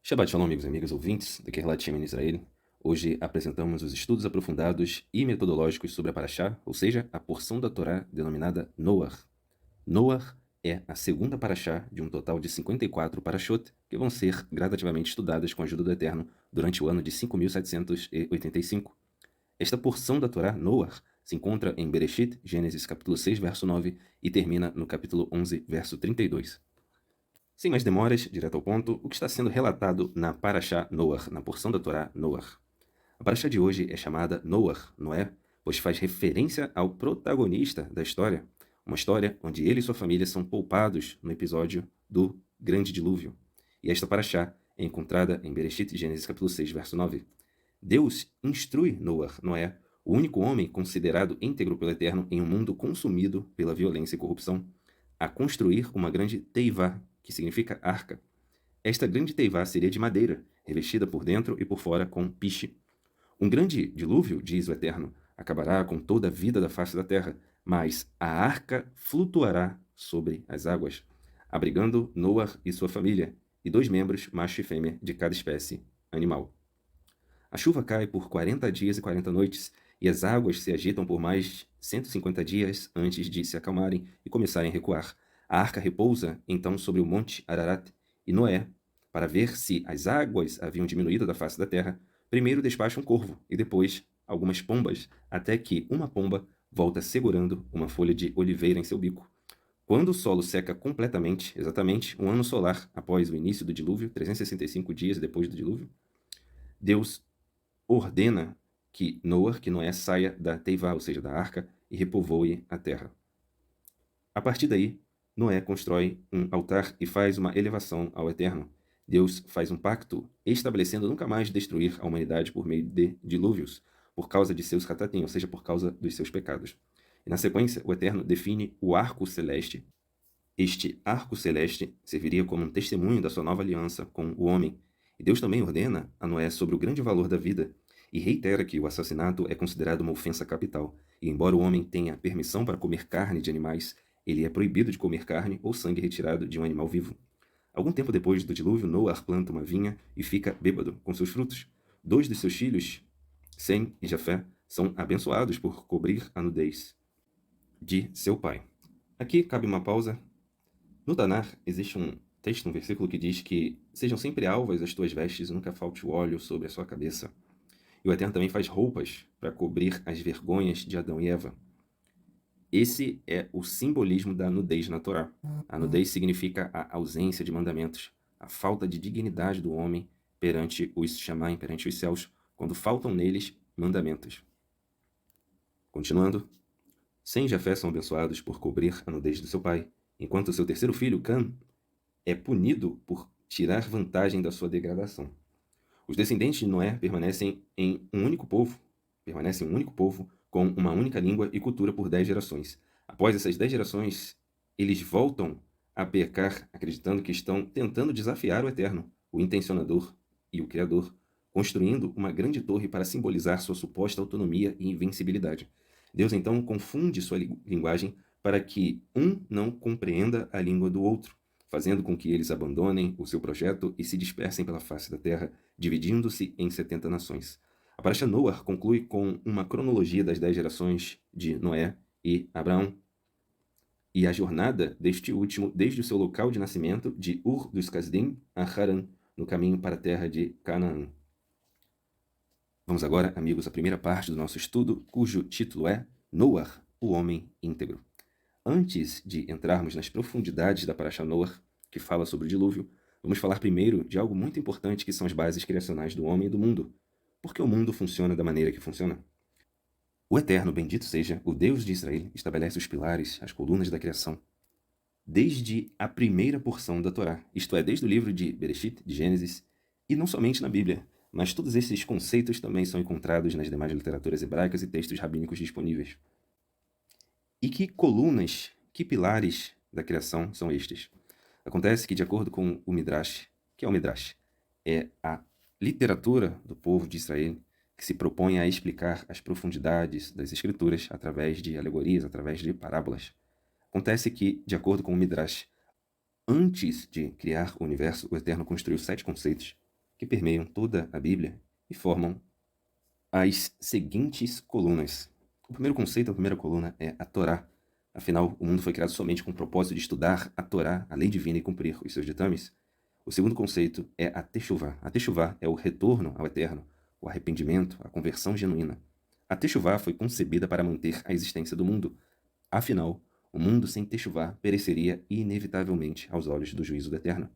Shabbat Shalom, amigos e amigas ouvintes da Kehilat Shem em Israel. Hoje apresentamos os estudos aprofundados e metodológicos sobre a Parashá, ou seja, a porção da Torá denominada Noach. Noach é a segunda Parashá de um total de 54 Parashot que vão ser gradativamente estudadas com a ajuda do Eterno durante o ano de 5.785. Esta porção da Torá, Noach, se encontra em Bereshit, Gênesis capítulo 6, verso 9, e termina no capítulo 11, verso 32. Sem mais demoras, direto ao ponto, o que está sendo relatado na Parashá Noach, na porção da Torá Noach. A Parashá de hoje é chamada Noach, Noé, pois faz referência ao protagonista da história, uma história onde ele e sua família são poupados no episódio do Grande Dilúvio. E esta Parashá é encontrada em Bereshit, Gênesis capítulo 6, verso 9. Deus instrui Noach, Noé, o único homem considerado íntegro pelo Eterno em um mundo consumido pela violência e corrupção, a construir uma grande teivá, que significa arca. Esta grande teivá seria de madeira, revestida por dentro e por fora com piche. Um grande dilúvio, diz o Eterno, acabará com toda a vida da face da terra, mas a arca flutuará sobre as águas, abrigando Noach e sua família, e 2 membros, macho e fêmea, de cada espécie animal. A chuva cai por 40 dias e 40 noites, e as águas se agitam por mais 150 dias antes de se acalmarem e começarem a recuar. A arca repousa, então, sobre o monte Ararat, e Noé, para ver se as águas haviam diminuído da face da terra, primeiro despacha um corvo e depois algumas pombas, até que uma pomba volta segurando uma folha de oliveira em seu bico. Quando o solo seca completamente, exatamente um ano solar após o início do dilúvio, 365 dias depois do dilúvio, Deus ordena que Noé saia da teivá, ou seja, da arca, e repovoe a terra. A partir daí, Noé constrói um altar e faz uma elevação ao Eterno. Deus faz um pacto estabelecendo nunca mais destruir a humanidade por meio de dilúvios, por causa de seus hatatim, ou seja, por causa dos seus pecados. E na sequência, o Eterno define o arco celeste. Este arco celeste serviria como um testemunho da sua nova aliança com o homem. E Deus também ordena a Noé sobre o grande valor da vida e reitera que o assassinato é considerado uma ofensa capital. E embora o homem tenha permissão para comer carne de animais, ele é proibido de comer carne ou sangue retirado de um animal vivo. Algum tempo depois do dilúvio, Noé planta uma vinha e fica bêbado com seus frutos. 2 de seus filhos, Sem e Jafé, são abençoados por cobrir a nudez de seu pai. Aqui cabe uma pausa. No Tanar existe um texto, um versículo que diz que sejam sempre alvas as tuas vestes e nunca falte o óleo sobre a sua cabeça. E o Eterno também faz roupas para cobrir as vergonhas de Adão e Eva. Esse é o simbolismo da nudez na Torá. A nudez significa a ausência de mandamentos, a falta de dignidade do homem perante os Shamaim, perante os céus, quando faltam neles mandamentos. Continuando, Sem e Jafé são abençoados por cobrir a nudez do seu pai, enquanto seu terceiro filho, Cã, é punido por tirar vantagem da sua degradação. Os descendentes de Noé permanecem um único povo com uma única língua e cultura por 10 gerações. Após essas 10 gerações, eles voltam a pecar, acreditando que estão tentando desafiar o Eterno, o intencionador e o Criador, construindo uma grande torre para simbolizar sua suposta autonomia e invencibilidade. Deus então confunde sua linguagem para que um não compreenda a língua do outro, fazendo com que eles abandonem o seu projeto e se dispersem pela face da terra, dividindo-se em 70 nações. A Parashá Noach conclui com uma cronologia das 10 gerações de Noé e Abraão, e a jornada deste último desde o seu local de nascimento, de Ur dos Kasdim a Haran, no caminho para a terra de Canaã. Vamos agora, amigos, à primeira parte do nosso estudo, cujo título é Noach, o homem íntegro. Antes de entrarmos nas profundidades da Parashá Noach, que fala sobre o dilúvio, vamos falar primeiro de algo muito importante que são as bases criacionais do homem e do mundo. Por que o mundo funciona da maneira que funciona? O Eterno, bendito seja, o Deus de Israel, estabelece os pilares, as colunas da criação, desde a primeira porção da Torá, isto é, desde o livro de Bereshit, de Gênesis, e não somente na Bíblia, mas todos esses conceitos também são encontrados nas demais literaturas hebraicas e textos rabínicos disponíveis. E que colunas, que pilares da criação são estes? Acontece que, de acordo com o Midrash, que é o Midrash? É a literatura do povo de Israel que se propõe a explicar as profundidades das Escrituras através de alegorias, através de parábolas. Acontece que, de acordo com o Midrash, antes de criar o universo, o Eterno construiu 7 conceitos, que permeiam toda a Bíblia e formam as seguintes colunas. O primeiro conceito, a primeira coluna é a Torá. Afinal, o mundo foi criado somente com o propósito de estudar a Torá, a lei divina, e cumprir os seus ditames. O segundo conceito é a Teshuvá. A Teshuvá é o retorno ao Eterno, o arrependimento, a conversão genuína. A Teshuvá foi concebida para manter a existência do mundo. Afinal, o mundo sem Teshuvá pereceria inevitavelmente aos olhos do juízo do Eterno.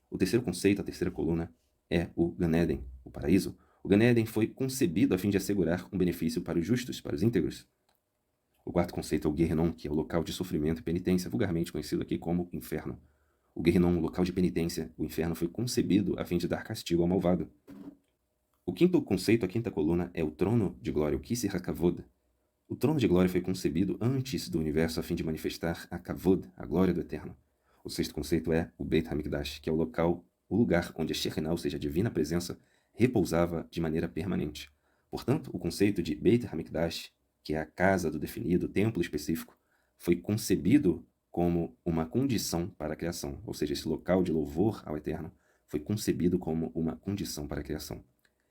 O terceiro conceito, a terceira coluna, é o Gan Eden, o paraíso. O Gan Eden foi concebido a fim de assegurar um benefício para os justos, para os íntegros. O quarto conceito é o Guerrenon, que é o local de sofrimento e penitência, vulgarmente conhecido aqui como inferno. O Guerrenon, o local de penitência, o inferno, foi concebido a fim de dar castigo ao malvado. O quinto conceito, a quinta coluna, é o trono de glória, o Kisser HaKavod. O trono de glória foi concebido antes do universo a fim de manifestar a Kavod, a glória do Eterno. O sexto conceito é o Beit HaMikdash, que é o lugar onde a Shekinah, ou seja, a divina presença, repousava de maneira permanente. Portanto, o conceito de Beit HaMikdash, que é a casa do definido, o templo específico, foi concebido como uma condição para a criação, ou seja, esse local de louvor ao Eterno foi concebido como uma condição para a criação.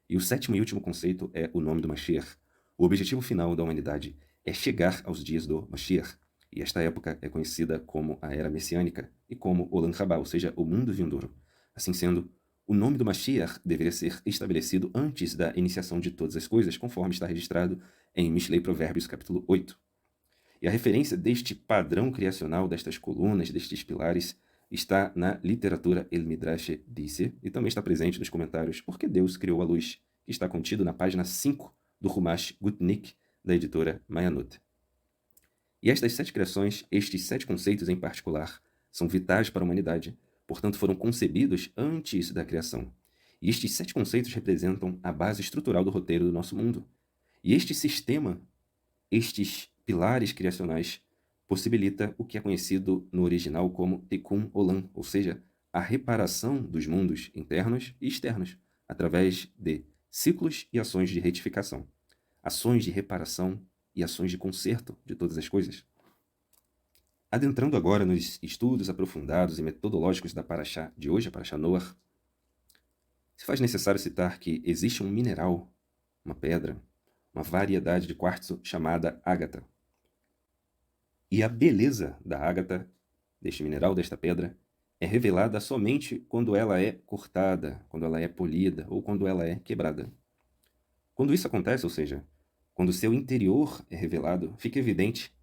E o sétimo e último conceito é o nome do Mashiach. O objetivo final da humanidade é chegar aos dias do Mashiach, e esta época é conhecida como a Era Messiânica e como Olam Rabá, ou seja, o mundo vindouro. Assim sendo, o nome do Mashiach deveria ser estabelecido antes da iniciação de todas as coisas, conforme está registrado em Mishlei Provérbios, capítulo 8. E a referência deste padrão criacional, destas colunas, destes pilares, está na literatura El Midrash Disse e também está presente nos comentários Por que Deus Criou a Luz, que está contido na página 5 do Humash Gutnick, da editora Mayanut. E estas 7 criações, estes 7 conceitos em particular, são vitais para a humanidade, portanto foram concebidos antes da criação. E estes 7 conceitos representam a base estrutural do roteiro do nosso mundo. E este sistema, estes pilares criacionais, possibilita o que é conhecido no original como Tikkun Olam, ou seja, a reparação dos mundos internos e externos, através de ciclos e ações de retificação, ações de reparação e ações de conserto de todas as coisas. Adentrando agora nos estudos aprofundados e metodológicos da Parashá de hoje, a Parashá Noach, se faz necessário citar que existe um mineral, uma pedra, uma variedade de quartzo chamada ágata. E a beleza da ágata, deste mineral, desta pedra, é revelada somente quando ela é cortada, quando ela é polida ou quando ela é quebrada. Quando isso acontece, ou seja, quando seu interior é revelado, fica evidente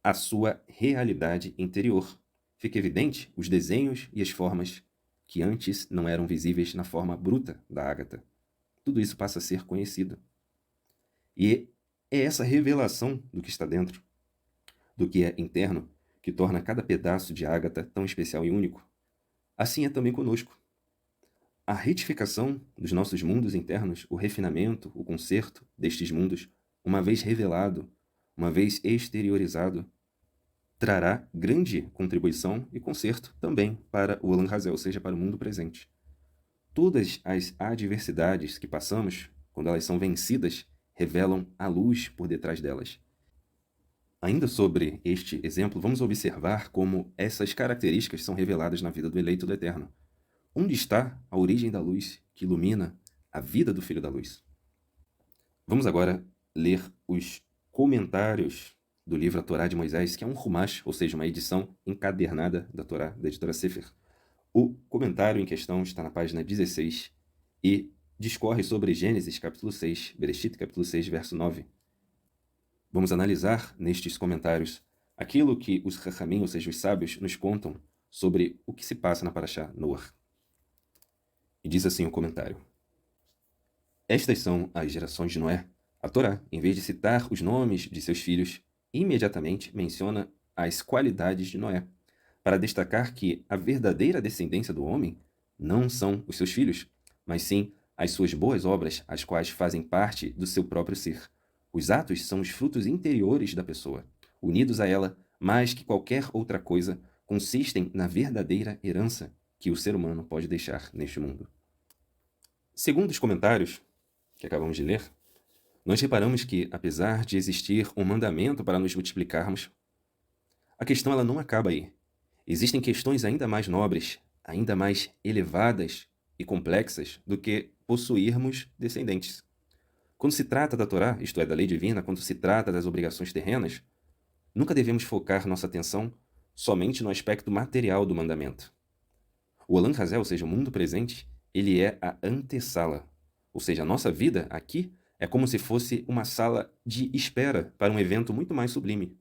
a sua realidade interior. Fica evidente os desenhos e as formas que antes não eram visíveis na forma bruta da ágata. Tudo isso passa a ser conhecido. E é essa revelação do que está dentro, do que é interno, que torna cada pedaço de ágata tão especial e único. Assim é também conosco. A retificação dos nossos mundos internos, o refinamento, o conserto destes mundos, uma vez revelado, uma vez exteriorizado, trará grande contribuição e conserto também para o Olam Hazé, ou seja, para o mundo presente. Todas as adversidades que passamos, quando elas são vencidas, revelam a luz por detrás delas. Ainda sobre este exemplo, vamos observar como essas características são reveladas na vida do eleito do Eterno. Onde está a origem da luz que ilumina a vida do Filho da Luz? Vamos agora ler os comentários do livro A Torá de Moisés, que é um Humash, ou seja, uma edição encadernada da Torá, da editora Sefer. O comentário em questão está na página 16 e discorre sobre Gênesis, capítulo 6, Bereshit, capítulo 6, verso 9. Vamos analisar nestes comentários aquilo que os Chachamim, ou seja, os sábios, nos contam sobre o que se passa na Parashá Noach. E diz assim o comentário: Estas são as gerações de Noé. A Torá, em vez de citar os nomes de seus filhos, imediatamente menciona as qualidades de Noé, para destacar que a verdadeira descendência do homem não são os seus filhos, mas sim as suas boas obras, as quais fazem parte do seu próprio ser. Os atos são os frutos interiores da pessoa, unidos a ela, mais que qualquer outra coisa, consistem na verdadeira herança que o ser humano pode deixar neste mundo. Segundo os comentários que acabamos de ler, nós reparamos que, apesar de existir um mandamento para nos multiplicarmos, a questão ela não acaba aí. Existem questões ainda mais nobres, ainda mais elevadas, e complexas do que possuirmos descendentes. Quando se trata da Torá, isto é, da lei divina, quando se trata das obrigações terrenas, nunca devemos focar nossa atenção somente no aspecto material do mandamento. O Olam Hazé, ou seja, o mundo presente, ele é a antessala. Ou seja, a nossa vida aqui é como se fosse uma sala de espera para um evento muito mais sublime.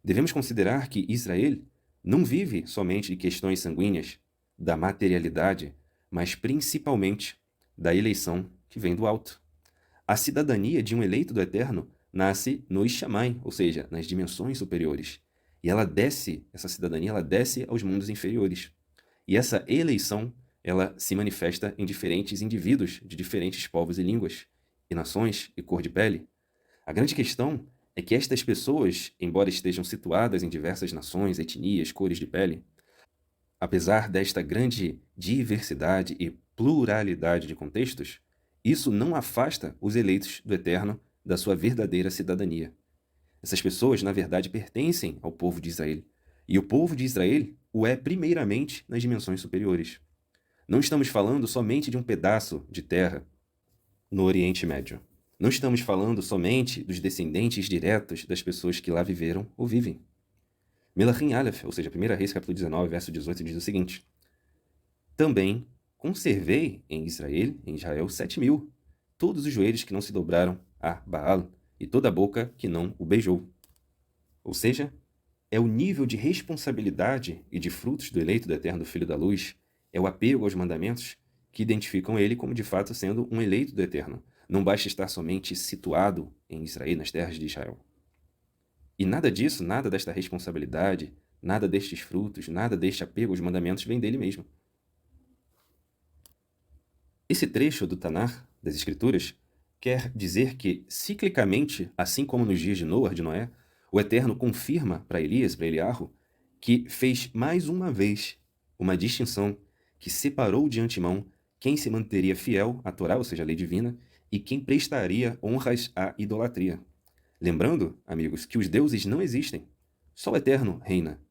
Devemos considerar que Israel não vive somente de questões sanguíneas, da materialidade, mas principalmente da eleição que vem do alto. A cidadania de um eleito do Eterno nasce no Ishamai, ou seja, nas dimensões superiores. E essa cidadania, ela desce aos mundos inferiores. E essa eleição, ela se manifesta em diferentes indivíduos de diferentes povos e línguas, e nações e cor de pele. A grande questão é que estas pessoas, embora estejam situadas em diversas nações, etnias, cores de pele, apesar desta grande diversidade e pluralidade de contextos, isso não afasta os eleitos do Eterno da sua verdadeira cidadania. Essas pessoas, na verdade, pertencem ao povo de Israel. E o povo de Israel o é primeiramente nas dimensões superiores. Não estamos falando somente de um pedaço de terra no Oriente Médio. Não estamos falando somente dos descendentes diretos das pessoas que lá viveram ou vivem. Melachim Aleph, ou seja, 1 Reis, capítulo 19, verso 18, diz o seguinte: Também conservei em Israel 7.000, todos os joelhos que não se dobraram a Baal, e toda a boca que não o beijou. Ou seja, é o nível de responsabilidade e de frutos do eleito do Eterno Filho da Luz, é o apego aos mandamentos que identificam ele como de fato sendo um eleito do Eterno. Não basta estar somente situado em Israel, nas terras de Israel. E nada disso, nada desta responsabilidade, nada destes frutos, nada deste apego aos mandamentos vem dele mesmo. Esse trecho do Tanar, das Escrituras, quer dizer que, ciclicamente, assim como nos dias de Noé, o Eterno confirma para Elias, para Eliarro, que fez mais uma vez uma distinção que separou de antemão quem se manteria fiel à Torá, ou seja, à lei divina, e quem prestaria honras à idolatria. Lembrando, amigos, que os deuses não existem. Só o Eterno reina.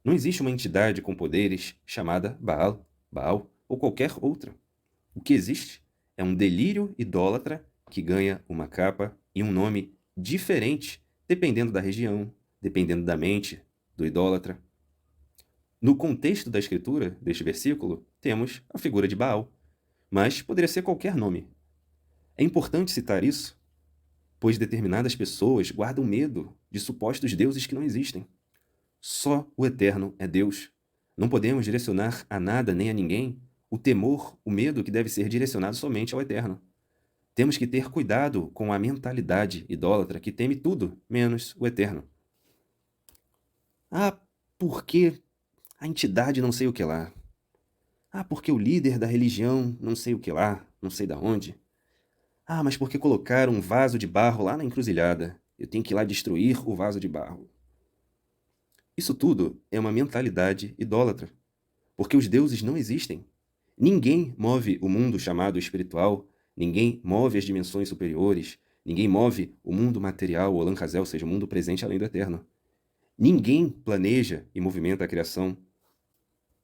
Não existe uma entidade com poderes chamada Baal ou qualquer outra. O que existe é um delírio idólatra que ganha uma capa e um nome diferente dependendo da região, dependendo da mente do idólatra. No contexto da escritura deste versículo, temos a figura de Baal, mas poderia ser qualquer nome. É importante citar isso, pois determinadas pessoas guardam medo de supostos deuses que não existem. Só o Eterno é Deus. Não podemos direcionar a nada nem a ninguém o temor, o medo que deve ser direcionado somente ao Eterno. Temos que ter cuidado com a mentalidade idólatra que teme tudo, menos o Eterno. Ah, porque a entidade não sei o que lá. Ah, porque o líder da religião não sei o que lá, não sei da onde. Ah, mas porque colocaram um vaso de barro lá na encruzilhada. Eu tenho que ir lá destruir o vaso de barro. Isso tudo é uma mentalidade idólatra, porque os deuses não existem. Ninguém move o mundo chamado espiritual, ninguém move as dimensões superiores, ninguém move o mundo material, o Olam Hazé, ou seja, o mundo presente além do eterno. Ninguém planeja e movimenta a criação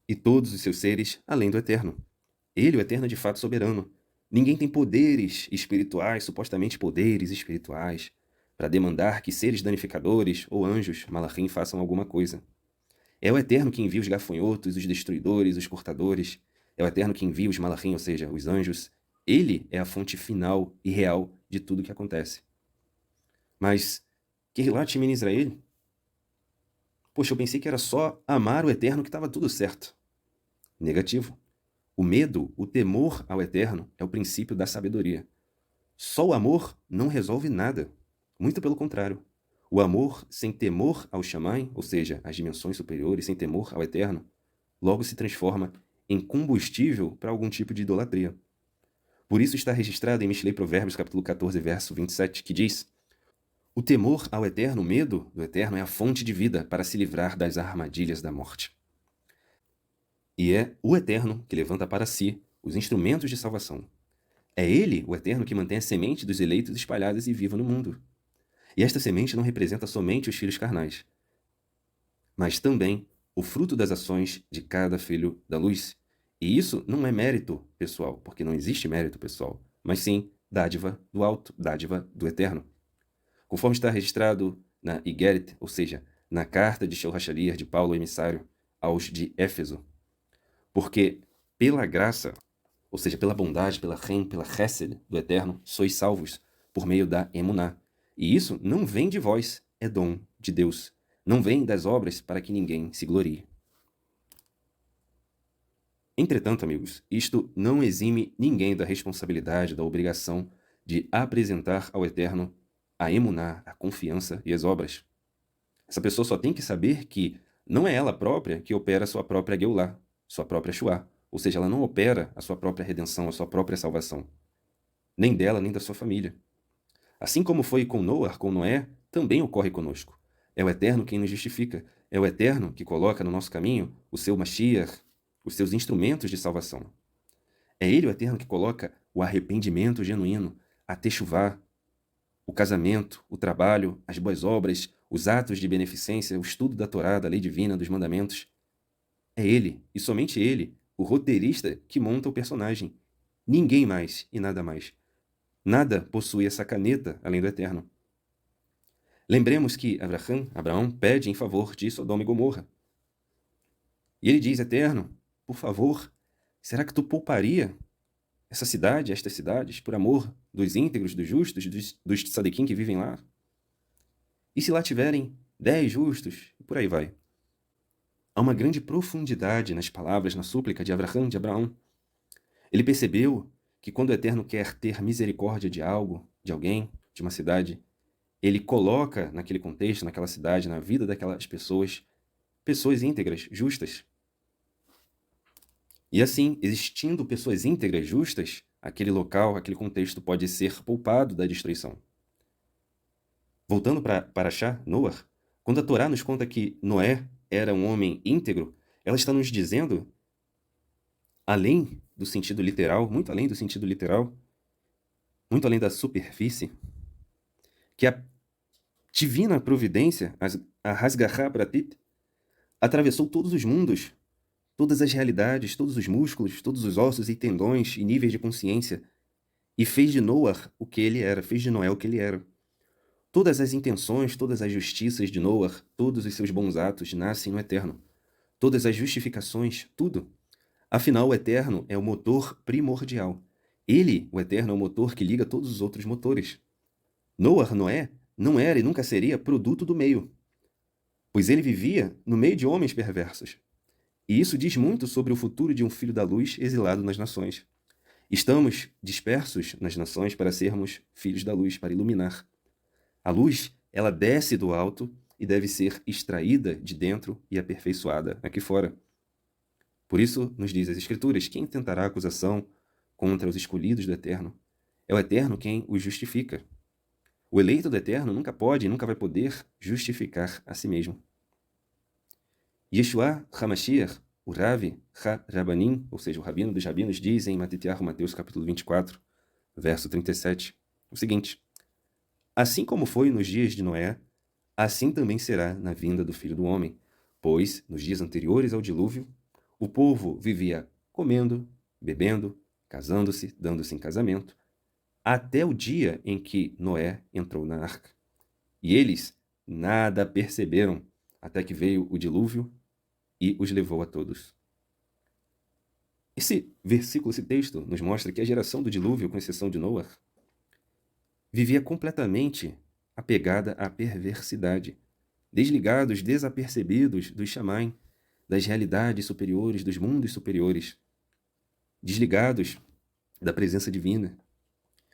e todos os seus seres além do eterno. Ele, o eterno, é de fato soberano. Ninguém tem poderes espirituais, supostamente poderes espirituais, para demandar que seres danificadores ou anjos, malachim, façam alguma coisa. É o Eterno que envia os gafanhotos, os destruidores, os cortadores. É o Eterno que envia os malachim, ou seja, os anjos. Ele é a fonte final e real de tudo o que acontece. Mas, Keilat Min Israel? Poxa, eu pensei que era só amar o Eterno que estava tudo certo. Negativo. O medo, o temor ao Eterno é o princípio da sabedoria. Só o amor não resolve nada. Muito pelo contrário. O amor sem temor ao Shammai, ou seja, às dimensões superiores, sem temor ao Eterno, logo se transforma em combustível para algum tipo de idolatria. Por isso está registrado em Mishlei Provérbios, capítulo 14, verso 27, que diz: O temor ao Eterno, o medo do Eterno, é a fonte de vida para se livrar das armadilhas da morte. E é o Eterno que levanta para si os instrumentos de salvação. É Ele, o Eterno, que mantém a semente dos eleitos espalhadas e viva no mundo. E esta semente não representa somente os filhos carnais, mas também o fruto das ações de cada filho da luz. E isso não é mérito pessoal, porque não existe mérito pessoal, mas sim dádiva do alto, dádiva do eterno. Conforme está registrado na Igeret, ou seja, na carta de Shelhashaliah de Paulo, emissário, aos de Éfeso. Porque pela graça, ou seja, pela bondade, pela chesed do Eterno, sois salvos por meio da emuná. E isso não vem de vós, é dom de Deus. Não vem das obras para que ninguém se glorie. Entretanto, amigos, isto não exime ninguém da responsabilidade, da obrigação de apresentar ao Eterno a emuná, a confiança e as obras. Essa pessoa só tem que saber que não é ela própria que opera sua própria Geulah, sua própria Shuá. Ou seja, ela não opera a sua própria redenção, a sua própria salvação. Nem dela, nem da sua família. Assim como foi com Noar, com Noé, também ocorre conosco. É o Eterno quem nos justifica. É o Eterno que coloca no nosso caminho o seu Mashiach, os seus instrumentos de salvação. É Ele o Eterno que coloca o arrependimento genuíno, a techuvá, o casamento, o trabalho, as boas obras, os atos de beneficência, o estudo da Torá, da lei divina, dos mandamentos. É Ele, e somente Ele, o roteirista que monta o personagem. Ninguém mais e nada mais. Nada possui essa caneta além do Eterno. Lembremos que Abraão pede em favor de Sodoma e Gomorra. E ele diz, Eterno, por favor, será que tu pouparia essa cidade, estas cidades, por amor dos íntegros, dos justos, dos tzadikim que vivem lá? E se lá tiverem 10 justos? E por aí vai. Há uma grande profundidade nas palavras, na súplica de Abraão. Ele percebeu que quando o Eterno quer ter misericórdia de algo, de alguém, de uma cidade, ele coloca naquele contexto, naquela cidade, na vida daquelas pessoas, pessoas íntegras, justas. E assim, existindo pessoas íntegras, justas, aquele local, aquele contexto pode ser poupado da destruição. Voltando para Parashá, Noar, quando a Torá nos conta que Noé era um homem íntegro, ela está nos dizendo, além do sentido literal, muito além do sentido literal, muito além da superfície, que a divina providência, a Hasgachá Pratit, atravessou todos os mundos, todas as realidades, todos os músculos, todos os ossos e tendões e níveis de consciência, e fez de Noar o que ele era, fez de Noé o que ele era. Todas as intenções, todas as justiças de Noar, todos os seus bons atos nascem no Eterno. Todas as justificações, tudo. Afinal, o Eterno é o motor primordial. Ele, o Eterno, é o motor que liga todos os outros motores. Noar, Noé, não era e nunca seria produto do meio, pois ele vivia no meio de homens perversos. E isso diz muito sobre o futuro de um filho da luz exilado nas nações. Estamos dispersos nas nações para sermos filhos da luz, para iluminar. A luz, ela desce do alto e deve ser extraída de dentro e aperfeiçoada aqui fora. Por isso, nos diz as Escrituras, quem tentará acusação contra os escolhidos do Eterno? É o Eterno quem os justifica. O eleito do Eterno nunca pode e nunca vai poder justificar a si mesmo. Yeshua HaMashiach, o Ravi HaRabanim, ou seja, o Rabino dos Rabinos, diz em Mateus capítulo 24, verso 37, o seguinte: assim como foi nos dias de Noé, assim também será na vinda do Filho do Homem, pois, nos dias anteriores ao dilúvio, o povo vivia comendo, bebendo, casando-se, dando-se em casamento, até o dia em que Noé entrou na arca. E eles nada perceberam, até que veio o dilúvio e os levou a todos. Esse versículo, esse texto, nos mostra que a geração do dilúvio, com exceção de Noé, vivia completamente apegada à perversidade, desligados, desapercebidos dos Shammai, das realidades superiores, dos mundos superiores, desligados da presença divina.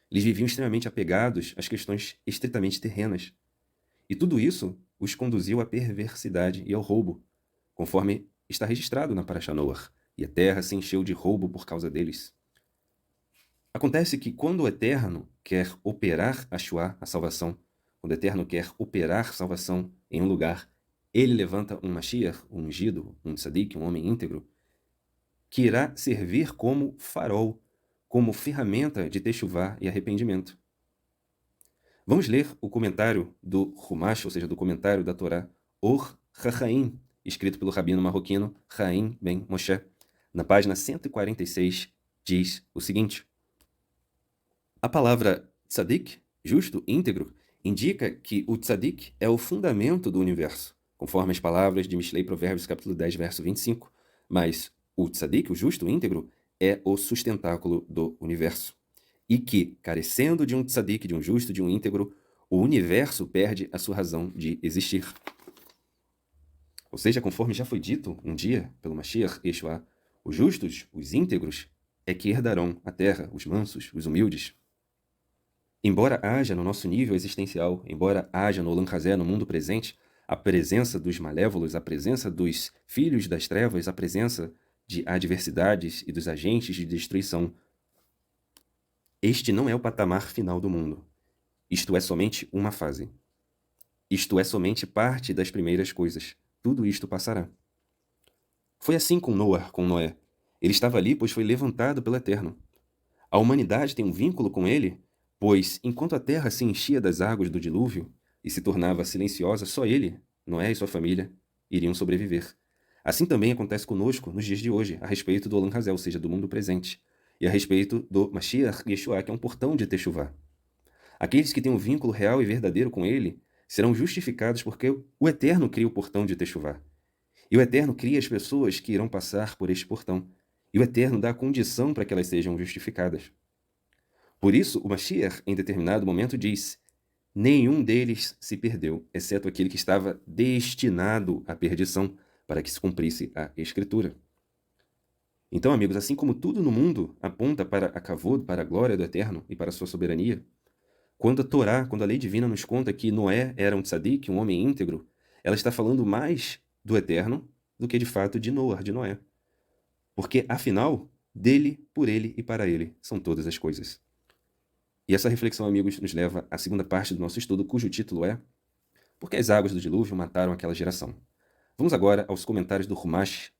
Eles viviam extremamente apegados às questões estritamente terrenas. E tudo isso os conduziu à perversidade e ao roubo, conforme está registrado na Parashá Noach, e a terra se encheu de roubo por causa deles. Acontece que quando o Eterno quer operar a Shuá, a salvação, quando o Eterno quer operar salvação em um lugar, ele levanta um Mashiach, um ungido, um tzadik, um homem íntegro, que irá servir como farol, como ferramenta de techuvá e arrependimento. Vamos ler o comentário do Humash, ou seja, do comentário da Torá, Or HaChaim, escrito pelo rabino marroquino Chaim Ben Moshe, Na página 146, diz o seguinte: a palavra tzadik, justo, íntegro, indica que o tzadik é o fundamento do universo, conforme as palavras de Mishlei Provérbios, capítulo 10, verso 25. Mas o tzadik, o justo, o íntegro, é o sustentáculo do universo. E que, carecendo de um tzadik, de um justo, de um íntegro, o universo perde a sua razão de existir. Ou seja, conforme já foi dito um dia pelo Mashiach Yeshua, os justos, os íntegros, é que herdarão a terra, os mansos, os humildes. Embora haja no nosso nível existencial, embora haja no Olam Hazé, no mundo presente, a presença dos malévolos, a presença dos filhos das trevas, a presença de adversidades e dos agentes de destruição, este não é o patamar final do mundo. Isto é somente uma fase. Isto é somente parte das primeiras coisas. Tudo isto passará. Foi assim com Noé, com Noé. Ele estava ali, pois foi levantado pelo Eterno. A humanidade tem um vínculo com ele, pois, enquanto a terra se enchia das águas do dilúvio e se tornava silenciosa, só ele, Noé e sua família, iriam sobreviver. Assim também acontece conosco nos dias de hoje, a respeito do Olam Hazé, ou seja, do mundo presente, e a respeito do Mashiach Yeshua, que é um portão de Teshuvá. Aqueles que têm um vínculo real e verdadeiro com ele serão justificados porque o Eterno cria o portão de Teshuvá. E o Eterno cria as pessoas que irão passar por este portão. E o Eterno dá a condição para que elas sejam justificadas. Por isso, o Mashiach, em determinado momento, diz: nenhum deles se perdeu, exceto aquele que estava destinado à perdição, para que se cumprisse a Escritura. Então, amigos, assim como tudo no mundo aponta para a Kavod, para a glória do Eterno e para a sua soberania, quando a Torá, quando a lei divina nos conta que Noé era um tzadik, um homem íntegro, ela está falando mais do Eterno do que de fato de Noé, de Noé. Porque, afinal, dele, por ele e para ele são todas as coisas. E essa reflexão, amigos, nos leva à segunda parte do nosso estudo, cujo título é Por que as águas do dilúvio mataram aquela geração? Vamos agora aos comentários do Humash,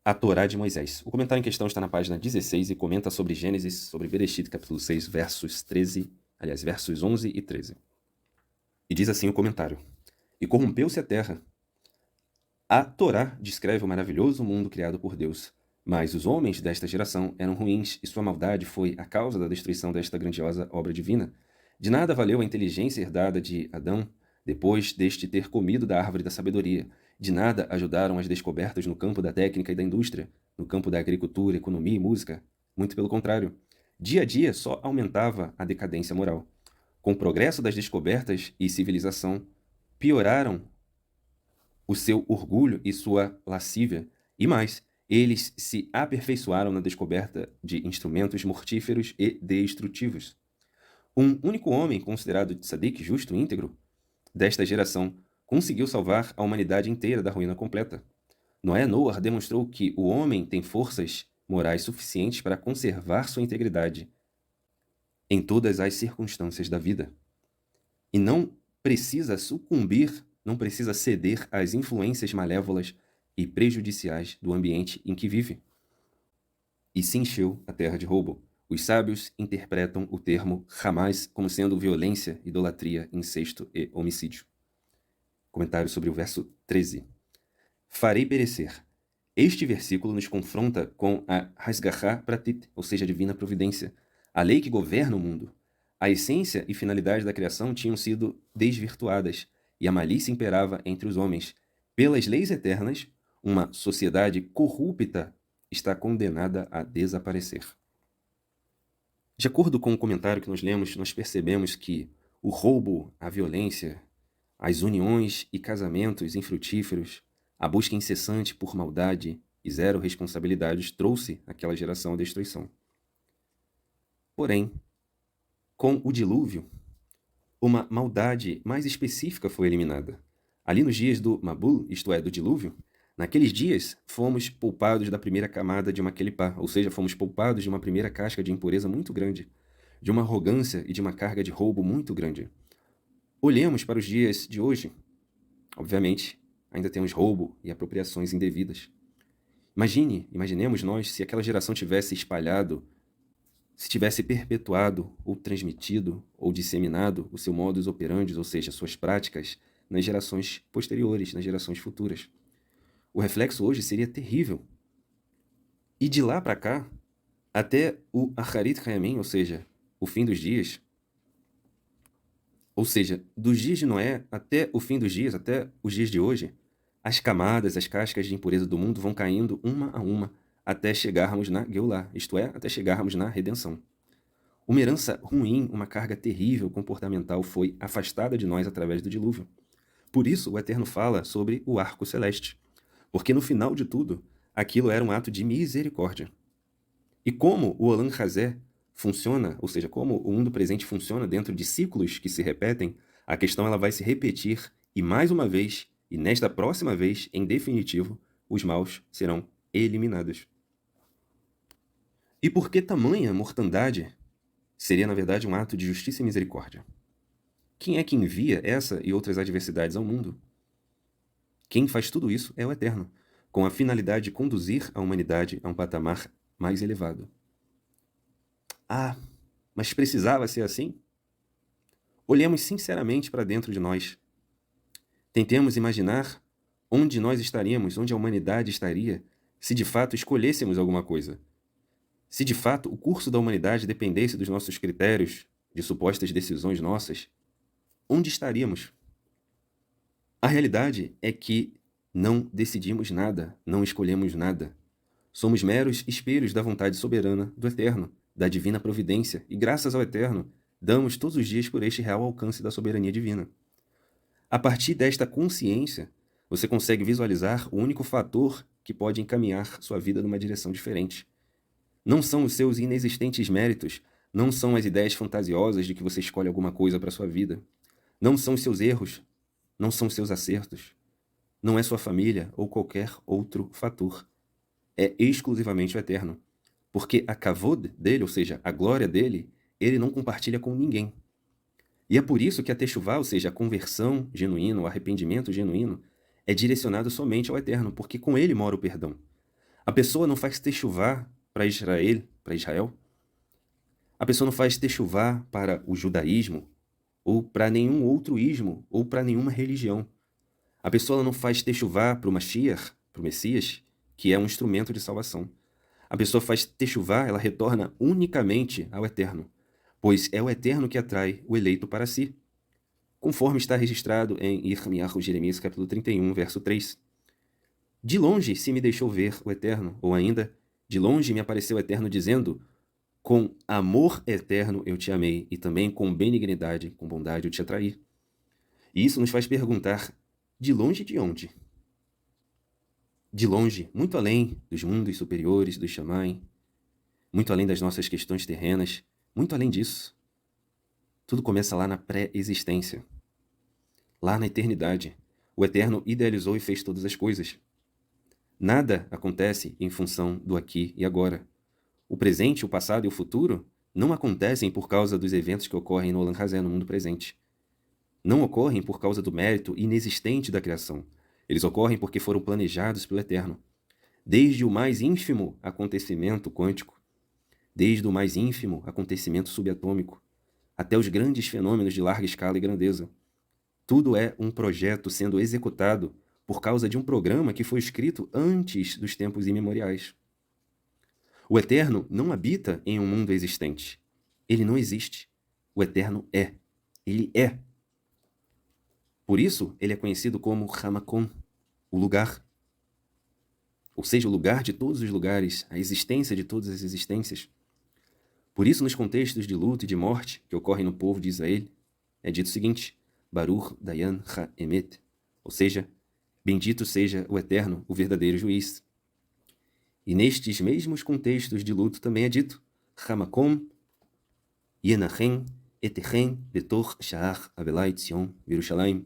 a Torá de Moisés. O comentário em questão está na página 16 e comenta sobre Gênesis, sobre Bereshit, capítulo 6, versos 11 e 13. E diz assim o comentário: e corrompeu-se a terra. A Torá descreve o maravilhoso mundo criado por Deus, mas os homens desta geração eram ruins e sua maldade foi a causa da destruição desta grandiosa obra divina. De nada valeu a inteligência herdada de Adão depois deste ter comido da árvore da sabedoria. De nada ajudaram as descobertas no campo da técnica e da indústria, no campo da agricultura, economia e música. Muito pelo contrário. Dia a dia só aumentava a decadência moral. Com o progresso das descobertas e civilização, pioraram o seu orgulho e sua lascívia, e mais, eles se aperfeiçoaram na descoberta de instrumentos mortíferos e destrutivos. Um único homem considerado tzadik, justo e íntegro, desta geração, conseguiu salvar a humanidade inteira da ruína completa. Noé demonstrou que o homem tem forças morais suficientes para conservar sua integridade em todas as circunstâncias da vida. E não precisa sucumbir, não precisa ceder às influências malévolas e prejudiciais do ambiente em que vive. E se encheu a terra de roubo. Os sábios interpretam o termo Hamas como sendo violência, idolatria, incesto e homicídio. Comentário sobre o verso 13. Farei perecer. Este versículo nos confronta com a Hasgachá Pratit, ou seja, a divina providência, a lei que governa o mundo. A essência e finalidade da criação tinham sido desvirtuadas, e a malícia imperava entre os homens. Pelas leis eternas, uma sociedade corrupta está condenada a desaparecer. De acordo com o comentário que nós lemos, nós percebemos que o roubo, a violência, as uniões e casamentos infrutíferos, a busca incessante por maldade e zero responsabilidades trouxe àquela geração a destruição. Porém, com o dilúvio, uma maldade mais específica foi eliminada. Ali nos dias do Mabul, isto é, do dilúvio, naqueles dias fomos poupados da primeira camada de uma quelipá, ou seja, fomos poupados de uma primeira casca de impureza muito grande, de uma arrogância e de uma carga de roubo muito grande. Olhemos para os dias de hoje. Obviamente, ainda temos roubo e apropriações indevidas. Imaginemos nós se aquela geração tivesse espalhado, se tivesse perpetuado ou transmitido ou disseminado o seu modus operandi, ou seja, suas práticas, nas gerações posteriores, nas gerações futuras. O reflexo hoje seria terrível. E de lá para cá, até o Acharit Hayamim, ou seja, o fim dos dias, ou seja, dos dias de Noé até o fim dos dias, até os dias de hoje, as camadas, as cascas de impureza do mundo vão caindo uma a uma até chegarmos na Geulah, isto é, até chegarmos na redenção. Uma herança ruim, uma carga terrível comportamental foi afastada de nós através do dilúvio. Por isso, o Eterno fala sobre o arco celeste, porque no final de tudo, aquilo era um ato de misericórdia. E como o Olam Hazé funciona, ou seja, como o mundo presente funciona dentro de ciclos que se repetem, a questão ela vai se repetir e mais uma vez, e nesta próxima vez, em definitivo, os maus serão eliminados. E por que tamanha mortandade seria, na verdade, um ato de justiça e misericórdia? Quem é que envia essa e outras adversidades ao mundo? Quem faz tudo isso é o Eterno, com a finalidade de conduzir a humanidade a um patamar mais elevado. Ah, mas precisava ser assim? Olhemos sinceramente para dentro de nós. Tentemos imaginar onde nós estaríamos, onde a humanidade estaria, se de fato escolhêssemos alguma coisa. Se de fato o curso da humanidade dependesse dos nossos critérios, de supostas decisões nossas, onde estaríamos? A realidade é que não decidimos nada, não escolhemos nada. Somos meros espelhos da vontade soberana do Eterno, da divina providência, e graças ao Eterno, damos todos os dias por este real alcance da soberania divina. A partir desta consciência, você consegue visualizar o único fator que pode encaminhar sua vida numa direção diferente. Não são os seus inexistentes méritos, não são as ideias fantasiosas de que você escolhe alguma coisa para sua vida. Não são os seus erros, não são os seus acertos. Não é sua família ou qualquer outro fator. É exclusivamente o Eterno. Porque a kavod dele, ou seja, a glória dele, ele não compartilha com ninguém. E é por isso que a techuvá, ou seja, a conversão genuína, o arrependimento genuíno, é direcionado somente ao Eterno, porque com ele mora o perdão. A pessoa não faz techuvá para Israel. A pessoa não faz techuvá para o judaísmo, ou para nenhum outro ismo, ou para nenhuma religião. A pessoa não faz techuvá para o Mashiach, para o Messias, que é um instrumento de salvação. A pessoa faz techuvá, ela retorna unicamente ao Eterno, pois é o Eterno que atrai o eleito para si, conforme está registrado em Irmiyahu Jeremias, capítulo 31, verso 3. De longe se me deixou ver o Eterno, ou ainda, de longe me apareceu o Eterno dizendo, com amor eterno eu te amei, e também com benignidade, com bondade eu te atraí. E isso nos faz perguntar, de longe de onde? De longe, muito além dos mundos superiores, do Shammai, muito além das nossas questões terrenas, muito além disso. Tudo começa lá na pré-existência, lá na eternidade. O Eterno idealizou e fez todas as coisas. Nada acontece em função do aqui e agora. O presente, o passado e o futuro não acontecem por causa dos eventos que ocorrem no Olam Hazé, no mundo presente. Não ocorrem por causa do mérito inexistente da criação. Eles ocorrem porque foram planejados pelo Eterno. Desde o mais ínfimo acontecimento quântico, desde o mais ínfimo acontecimento subatômico, até os grandes fenômenos de larga escala e grandeza. Tudo é um projeto sendo executado por causa de um programa que foi escrito antes dos tempos imemoriais. O Eterno não habita em um mundo existente. Ele não existe. O Eterno é. Ele é. Por isso, ele é conhecido como Hamakom, o lugar. Ou seja, o lugar de todos os lugares, a existência de todas as existências. Por isso, nos contextos de luto e de morte que ocorrem no povo de Israel, é dito o seguinte, Baruch Dayan Ha-Emet, ou seja, bendito seja o Eterno, o verdadeiro juiz. E nestes mesmos contextos de luto também é dito, Hamakom Yenachem Etechem Betor Sha'ar Abelai Tzion Yerushalayim,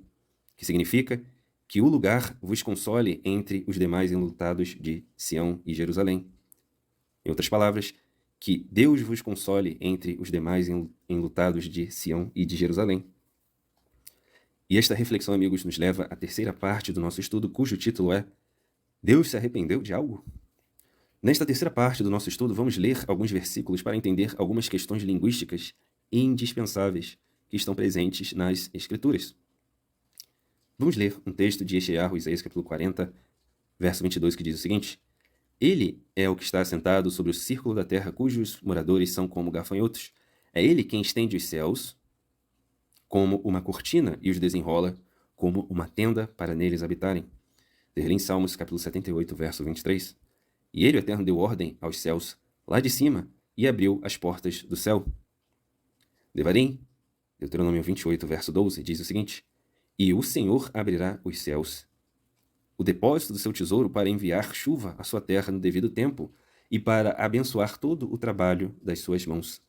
que significa que o lugar vos console entre os demais enlutados de Sião e Jerusalém. Em outras palavras, que Deus vos console entre os demais enlutados de Sião e de Jerusalém. E esta reflexão, amigos, nos leva à terceira parte do nosso estudo, cujo título é Deus se arrependeu de algo? Nesta terceira parte do nosso estudo, vamos ler alguns versículos para entender algumas questões linguísticas indispensáveis que estão presentes nas Escrituras. Vamos ler um texto de Yeshayahu, Isaías capítulo 40, verso 22, que diz o seguinte, Ele é o que está assentado sobre o círculo da terra, cujos moradores são como gafanhotos. É ele quem estende os céus como uma cortina e os desenrola como uma tenda para neles habitarem. Ler em Salmos, capítulo 78, verso 23. E ele, o Eterno, deu ordem aos céus lá de cima e abriu as portas do céu. Devarim, Deuteronômio 28, verso 12, diz o seguinte: E o Senhor abrirá os céus, o depósito do seu tesouro, para enviar chuva à sua terra no devido tempo e para abençoar todo o trabalho das suas mãos.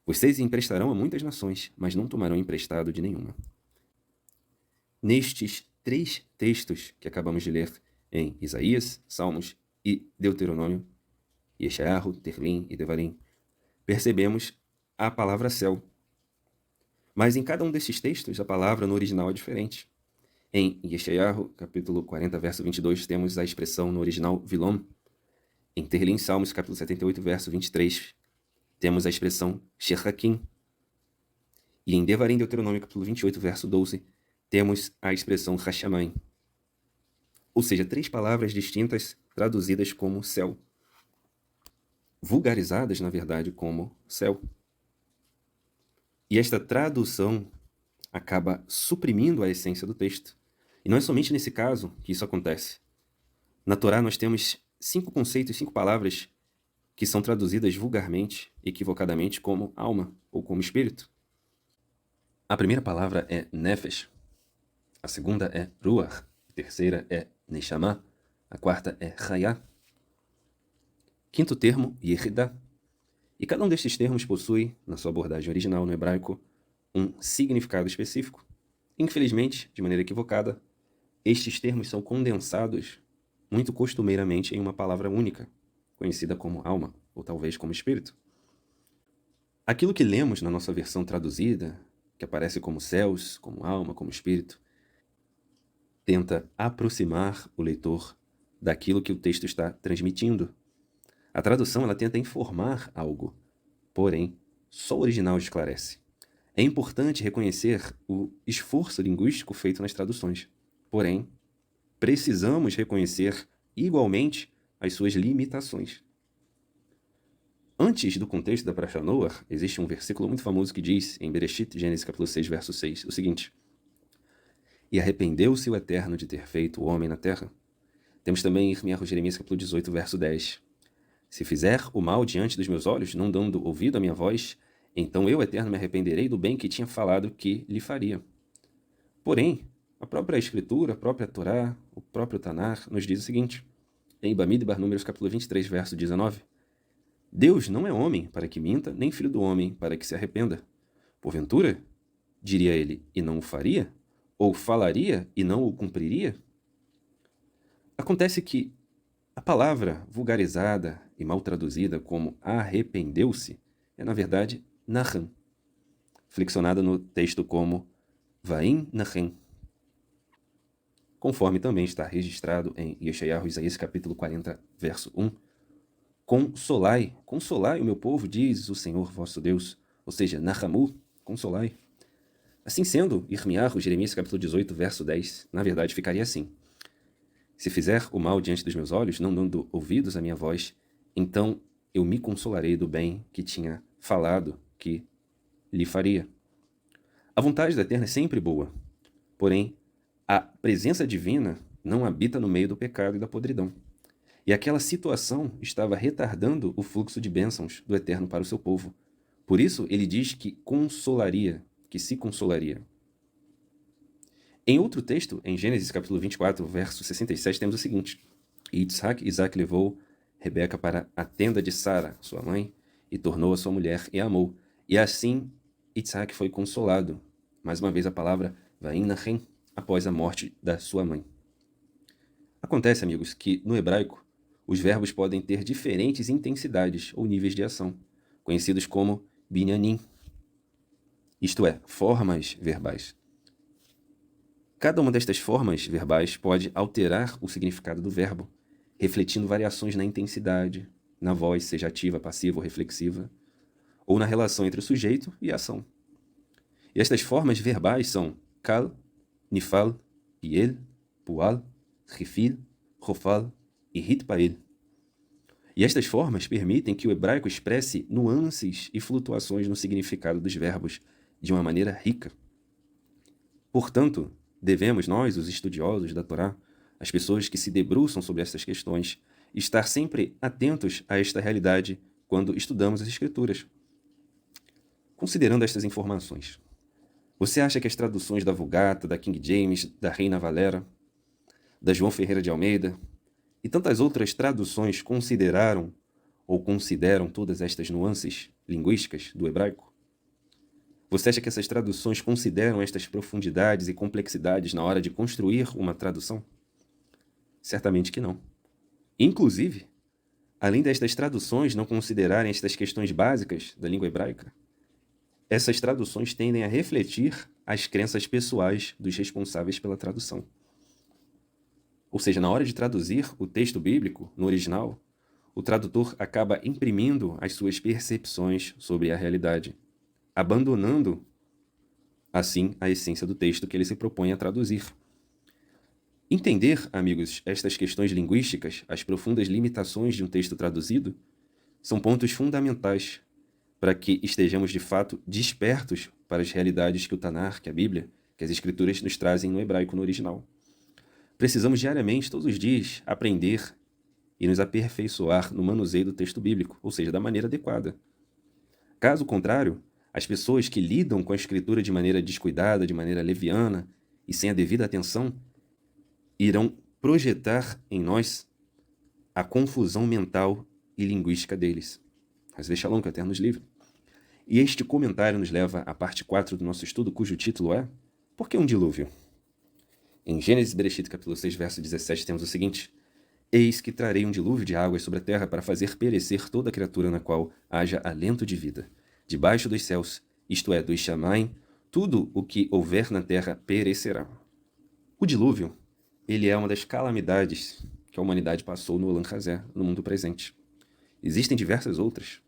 Vocês emprestarão a muitas nações, mas não tomarão emprestado de nenhuma. Nestes 3 textos que acabamos de ler, em Isaías, Salmos e Deuteronômio, Yeshayahu, Terlim e Devarim, percebemos a palavra céu. Mas em cada um desses textos, a palavra no original é diferente. Em Yeshayahu, capítulo 40, verso 22, temos a expressão no original vilom. Em Terlim, Salmos, capítulo 78, verso 23, temos a expressão shechakim. E em Devarim, Deuteronômio, capítulo 28, verso 12, temos a expressão hashamayim. Ou seja, 3 palavras distintas traduzidas como céu. Vulgarizadas, na verdade, como céu. E esta tradução acaba suprimindo a essência do texto. E não é somente nesse caso que isso acontece. Na Torá nós temos 5 conceitos, 5 palavras que são traduzidas vulgarmente, equivocadamente, como alma ou como espírito. A primeira palavra é nefesh, a segunda é ruach, a terceira é neshama, a quarta é chayá. Quinto termo, yehidah. E cada um destes termos possui, na sua abordagem original no hebraico, um significado específico. Infelizmente, de maneira equivocada, estes termos são condensados muito costumeiramente em uma palavra única, conhecida como alma, ou talvez como espírito. Aquilo que lemos na nossa versão traduzida, que aparece como céus, como alma, como espírito, tenta aproximar o leitor daquilo que o texto está transmitindo. A tradução ela tenta informar algo, porém, só o original esclarece. É importante reconhecer o esforço linguístico feito nas traduções, porém, precisamos reconhecer igualmente as suas limitações. Antes do contexto da Parashá Noach, existe um versículo muito famoso que diz, em Bereshit, Gênesis capítulo 6, verso 6, o seguinte: E arrependeu-se o Eterno de ter feito o homem na terra. Temos também em Jeremias capítulo 18, verso 10. Se fizer o mal diante dos meus olhos, não dando ouvido à minha voz, então eu, Eterno, me arrependerei do bem que tinha falado que lhe faria. Porém, a própria Escritura, a própria Torá, o próprio Tanar, nos diz o seguinte, em Bamidbar, Números capítulo 23, verso 19. Deus não é homem para que minta, nem filho do homem para que se arrependa. Porventura, diria ele, e não o faria? Ou falaria e não o cumpriria? Acontece que a palavra vulgarizada e mal traduzida como arrependeu-se é, na verdade, Naham, flexionada no texto como Vaim Nahem, conforme também está registrado em Yeshayahu, Isaías capítulo 40, verso 1. Consolai, consolai o meu povo, diz o Senhor vosso Deus, ou seja, Nahamu, consolai. Assim sendo, Irmiyahu, Jeremias capítulo 18, verso 10, na verdade ficaria assim: Se fizer o mal diante dos meus olhos, não dando ouvidos à minha voz, então eu me consolarei do bem que tinha falado que lhe faria. A vontade do Eterno é sempre boa, porém, a presença divina não habita no meio do pecado e da podridão. E aquela situação estava retardando o fluxo de bênçãos do Eterno para o seu povo. Por isso, ele diz que consolaria, que se consolaria. Em outro texto, em Gênesis capítulo 24, verso 67, temos o seguinte: E Isaac levou Rebeca para a tenda de Sara, sua mãe, e tornou-a sua mulher e a amou. E assim Isaac foi consolado. Mais uma vez a palavra Vaim Nahem, após a morte da sua mãe. Acontece, amigos, que no hebraico os verbos podem ter diferentes intensidades ou níveis de ação, conhecidos como binyanim, isto é, formas verbais. Cada uma destas formas verbais pode alterar o significado do verbo, refletindo variações na intensidade, na voz, seja ativa, passiva ou reflexiva, ou na relação entre o sujeito e a ação. E estas formas verbais são kal, nifal, piel, pual, rifil, rofal e hitpael. E estas formas permitem que o hebraico expresse nuances e flutuações no significado dos verbos de uma maneira rica. Portanto, devemos nós, os estudiosos da Torá, as pessoas que se debruçam sobre estas questões, estar sempre atentos a esta realidade quando estudamos as Escrituras. Considerando estas informações, você acha que as traduções da Vulgata, da King James, da Reina Valera, da João Ferreira de Almeida e tantas outras traduções consideraram ou consideram todas estas nuances linguísticas do hebraico? Você acha que essas traduções consideram estas profundidades e complexidades na hora de construir uma tradução? Certamente que não. Inclusive, além destas traduções não considerarem estas questões básicas da língua hebraica, essas traduções tendem a refletir as crenças pessoais dos responsáveis pela tradução. Ou seja, na hora de traduzir o texto bíblico no original, o tradutor acaba imprimindo as suas percepções sobre a realidade, abandonando, assim, a essência do texto que ele se propõe a traduzir. Entender, amigos, estas questões linguísticas, as profundas limitações de um texto traduzido, são pontos fundamentais para que estejamos, de fato, despertos para as realidades que o Tanar, que a Bíblia, que as Escrituras nos trazem no hebraico, no original. Precisamos diariamente, todos os dias, aprender e nos aperfeiçoar no manuseio do texto bíblico, ou seja, da maneira adequada. Caso contrário, as pessoas que lidam com a Escritura de maneira descuidada, de maneira leviana e sem a devida atenção, irão projetar em nós a confusão mental e linguística deles. Mas Shalom, que o Eterno nos livre. E este comentário nos leva à parte 4 do nosso estudo, cujo título é Por que um dilúvio? Em Gênesis Bereshit, capítulo 6, verso 17, temos o seguinte: Eis que trarei um dilúvio de águas sobre a terra para fazer perecer toda criatura na qual haja alento de vida. Debaixo dos céus, isto é, dos Shamaim, tudo o que houver na terra perecerá. O dilúvio, ele é uma das calamidades que a humanidade passou no Olam Hazé, no mundo presente. Existem diversas outras.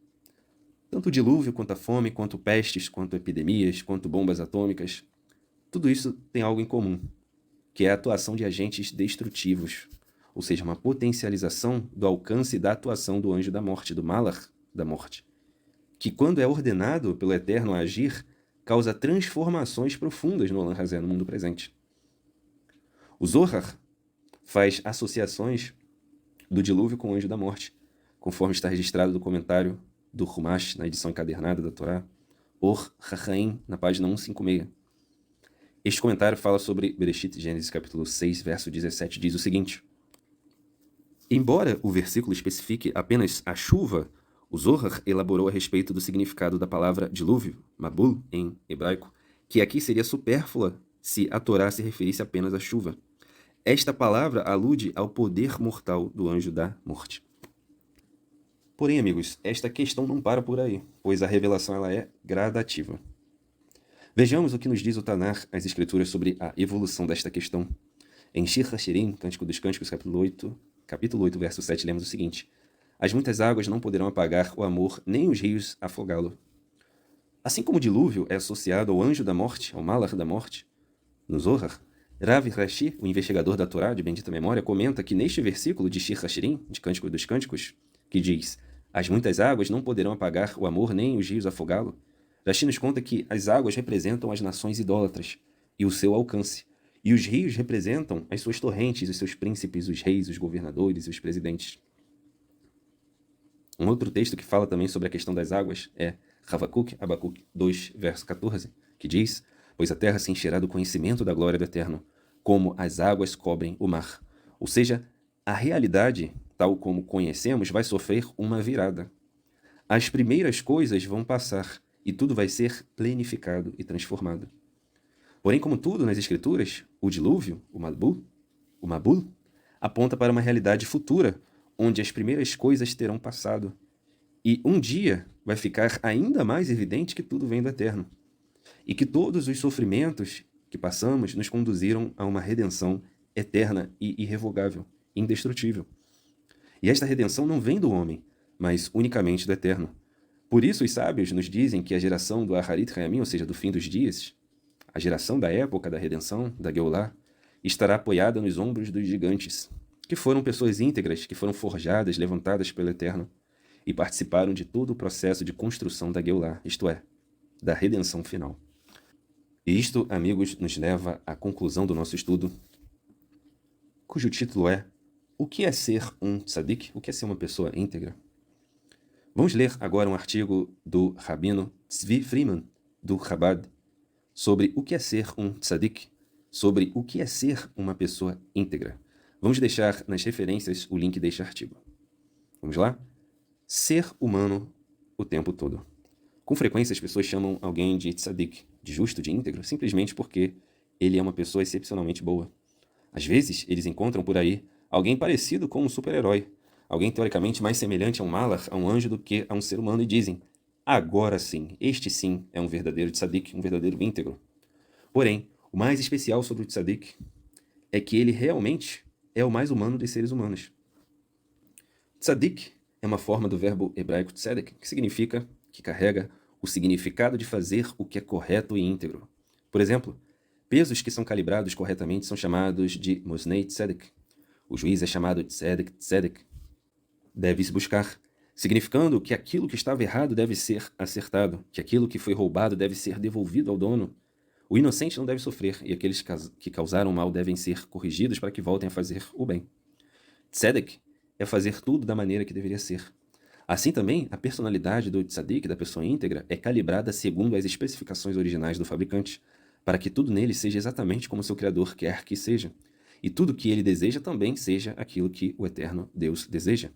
Tanto o dilúvio, quanto a fome, quanto pestes, quanto epidemias, quanto bombas atômicas. Tudo isso tem algo em comum, que é a atuação de agentes destrutivos, ou seja, uma potencialização do alcance da atuação do anjo da morte, do Malach da morte, que quando é ordenado pelo Eterno a agir, causa transformações profundas no Olam Hazé, no mundo presente. O Zohar faz associações do dilúvio com o anjo da morte, conforme está registrado no comentário do Humash, na edição encadernada da Torá, Or HaChaim, na página 156. Este comentário fala sobre Bereshit, Gênesis capítulo 6, verso 17, diz o seguinte: Embora o versículo especifique apenas a chuva, o Zohar elaborou a respeito do significado da palavra dilúvio, Mabul, em hebraico, que aqui seria supérflua se a Torá se referisse apenas à chuva. Esta palavra alude ao poder mortal do anjo da morte. Porém, amigos, esta questão não para por aí, pois a revelação ela é gradativa. Vejamos o que nos diz o Tanar, as Escrituras, sobre a evolução desta questão. Em Shir HaShirim, Cântico dos Cânticos, capítulo 8, verso 7, lemos o seguinte: As muitas águas não poderão apagar o amor, nem os rios afogá-lo. Assim como o dilúvio é associado ao anjo da morte, ao Malach da morte, no Zohar, Rav Rashi, o investigador da Torá de bendita memória, comenta que neste versículo de Shir HaShirim, de Cântico dos Cânticos, que diz: As muitas águas não poderão apagar o amor, nem os rios afogá-lo, Rashi nos conta que as águas representam as nações idólatras e o seu alcance, e os rios representam as suas torrentes, os seus príncipes, os reis, os governadores e os presidentes. Um outro texto que fala também sobre a questão das águas é Habacuc 2, verso 14, que diz: Pois a terra se encherá do conhecimento da glória do Eterno, como as águas cobrem o mar. Ou seja, a realidade, tal como conhecemos, vai sofrer uma virada. As primeiras coisas vão passar e tudo vai ser plenificado e transformado. Porém, como tudo nas Escrituras, o dilúvio, o Mabul, aponta para uma realidade futura, onde as primeiras coisas terão passado. E um dia vai ficar ainda mais evidente que tudo vem do Eterno. E que todos os sofrimentos que passamos nos conduziram a uma redenção eterna e irrevogável, indestrutível. E esta redenção não vem do homem, mas unicamente do Eterno. Por isso os sábios nos dizem que a geração do Aharit Hayamim, ou seja, do fim dos dias, a geração da época da redenção, da Geulah, estará apoiada nos ombros dos gigantes. que foram pessoas íntegras, que foram forjadas, levantadas pelo Eterno e participaram de todo o processo de construção da Geulah, isto é, da redenção final. E isto, amigos, nos leva à conclusão do nosso estudo, cujo título é: o que é ser um tzadik? O que é ser uma pessoa íntegra? Vamos ler agora um artigo do rabino Tzvi Freeman, do Chabad, sobre o que é ser um tzadik, sobre o que é ser uma pessoa íntegra. Vamos deixar nas referências o link deste artigo. Vamos lá? Ser humano o tempo todo. Com frequência as pessoas chamam alguém de tzadik, de justo, de íntegro, simplesmente porque ele é uma pessoa excepcionalmente boa. Às vezes eles encontram por aí alguém parecido com um super-herói, alguém teoricamente mais semelhante a um malach, a um anjo, do que a um ser humano, e dizem: agora sim, este sim é um verdadeiro tzadik, um verdadeiro íntegro. Porém, o mais especial sobre o tzadik é que ele realmente é o mais humano dos seres humanos. Tzadik é uma forma do verbo hebraico tzedek, que significa, que carrega o significado de fazer o que é correto e íntegro. Por exemplo, pesos que são calibrados corretamente são chamados de Mosnei Tzedek. O juiz é chamado Tzedek Tzedek. Deve-se buscar, significando que aquilo que estava errado deve ser acertado, que aquilo que foi roubado deve ser devolvido ao dono. O inocente não deve sofrer, e aqueles que causaram mal devem ser corrigidos para que voltem a fazer o bem. Tzedek é fazer tudo da maneira que deveria ser. Assim também, a personalidade do tzadik, da pessoa íntegra, é calibrada segundo as especificações originais do fabricante, para que tudo nele seja exatamente como seu Criador quer que seja, e tudo que ele deseja também seja aquilo que o eterno Deus deseja.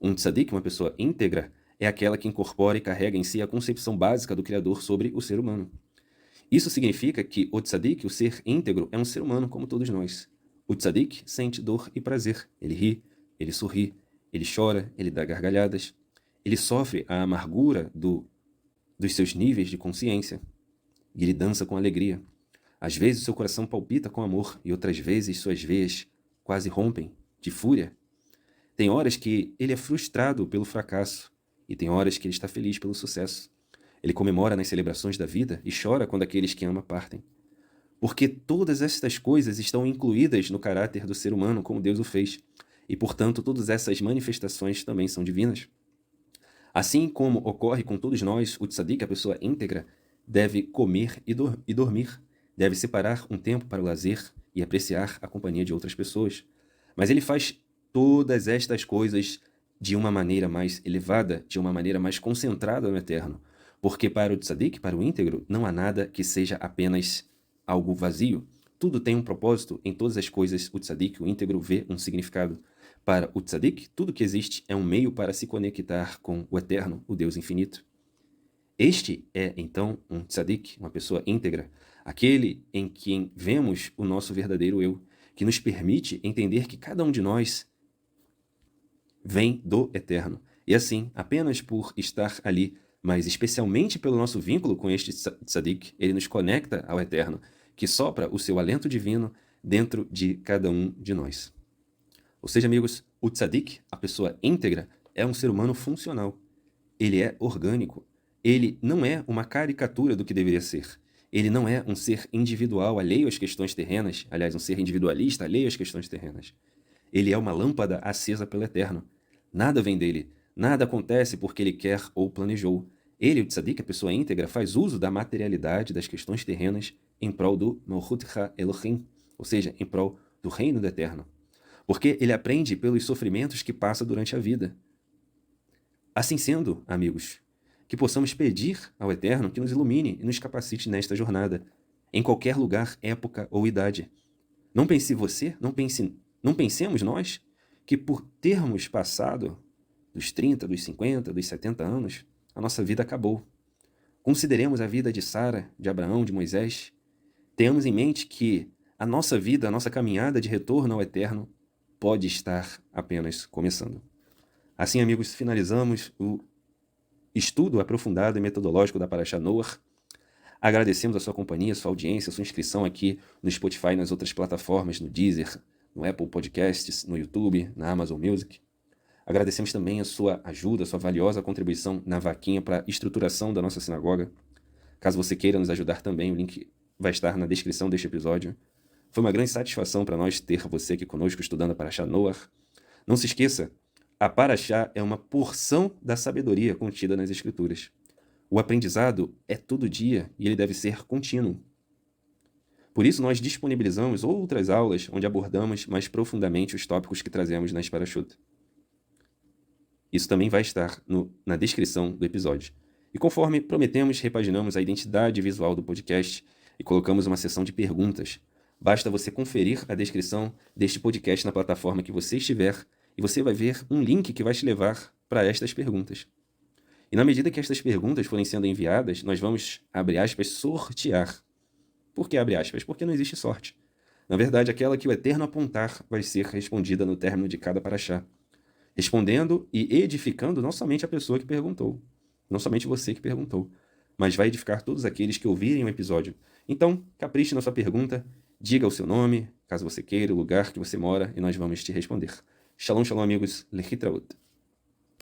Um tzadik, uma pessoa íntegra, é aquela que incorpora e carrega em si a concepção básica do Criador sobre o ser humano. Isso significa que o tzadik, o ser íntegro, é um ser humano como todos nós. O tzadik sente dor e prazer. Ele ri, ele sorri, ele chora, ele dá gargalhadas. Ele sofre a amargura dos seus níveis de consciência. E ele dança com alegria. Às vezes seu coração palpita com amor e outras vezes suas veias quase rompem de fúria. Tem horas que ele é frustrado pelo fracasso e tem horas que ele está feliz pelo sucesso. Ele comemora nas celebrações da vida e chora quando aqueles que ama partem. Porque todas estas coisas estão incluídas no caráter do ser humano como Deus o fez, e portanto todas essas manifestações também são divinas. Assim como ocorre com todos nós, o tzadik, a pessoa íntegra, deve comer e dormir, deve separar um tempo para o lazer e apreciar a companhia de outras pessoas. Mas ele faz todas estas coisas de uma maneira mais elevada, de uma maneira mais concentrada no eterno. Porque para o tzadik, para o íntegro, não há nada que seja apenas algo vazio. Tudo tem um propósito, em todas as coisas o tzadik, o íntegro, vê um significado. Para o tzadik, tudo que existe é um meio para se conectar com o eterno, o Deus infinito. Este é, então, um tzadik, uma pessoa íntegra, aquele em quem vemos o nosso verdadeiro eu, que nos permite entender que cada um de nós vem do eterno. E assim, apenas por estar ali, mas especialmente pelo nosso vínculo com este tzadik, ele nos conecta ao eterno, que sopra o seu alento divino dentro de cada um de nós. Ou seja, amigos, o tzadik, a pessoa íntegra, é um ser humano funcional. Ele é orgânico. Ele não é uma caricatura do que deveria ser. Ele não é um ser individual, alheio às questões terrenas, aliás, um ser individualista, alheio às questões terrenas. Ele é uma lâmpada acesa pelo eterno. Nada vem dele, nada acontece porque ele quer ou planejou. Ele, o tzadik, a pessoa íntegra, faz uso da materialidade das questões terrenas em prol do Malchut Ha-Elohim, ou seja, em prol do reino do eterno. Porque ele aprende pelos sofrimentos que passa durante a vida. Assim sendo, amigos, que possamos pedir ao Eterno que nos ilumine e nos capacite nesta jornada, em qualquer lugar, época ou idade. Não pense você, não pensemos nós, que por termos passado dos 30, dos 50, dos 70 anos, a nossa vida acabou. Consideremos a vida de Sara, de Abraão, de Moisés. Tenhamos em mente que a nossa vida, a nossa caminhada de retorno ao Eterno pode estar apenas começando. Assim, amigos, finalizamos o estudo aprofundado e metodológico da Parashá Noach. Agradecemos a sua companhia, a sua audiência, a sua inscrição aqui no Spotify e nas outras plataformas, no Deezer, no Apple Podcasts, no YouTube, na Amazon Music. Agradecemos também a sua ajuda, a sua valiosa contribuição na vaquinha para a estruturação da nossa sinagoga. Caso você queira nos ajudar também, o link vai estar na descrição deste episódio. Foi uma grande satisfação para nós ter você aqui conosco estudando a Parashá Noach. Não se esqueça, a Parashá é uma porção da sabedoria contida nas Escrituras. O aprendizado é todo dia e ele deve ser contínuo. Por isso, nós disponibilizamos outras aulas onde abordamos mais profundamente os tópicos que trazemos nas Parashut. Isso também vai estar na descrição do episódio. E conforme prometemos, repaginamos a identidade visual do podcast e colocamos uma seção de perguntas. Basta você conferir a descrição deste podcast na plataforma que você estiver e você vai ver um link que vai te levar para estas perguntas. E na medida que estas perguntas forem sendo enviadas, nós vamos, abre aspas, sortear. Por que abre aspas? Porque não existe sorte. Na verdade, aquela que o Eterno apontar vai ser respondida no término de cada paraxá, respondendo e edificando não somente a pessoa que perguntou, não somente você que perguntou, mas vai edificar todos aqueles que ouvirem o episódio. Então, capriche na sua pergunta, diga o seu nome, caso você queira, o lugar que você mora, e nós vamos te responder. Shalom, shalom, amigos. Lehitraut.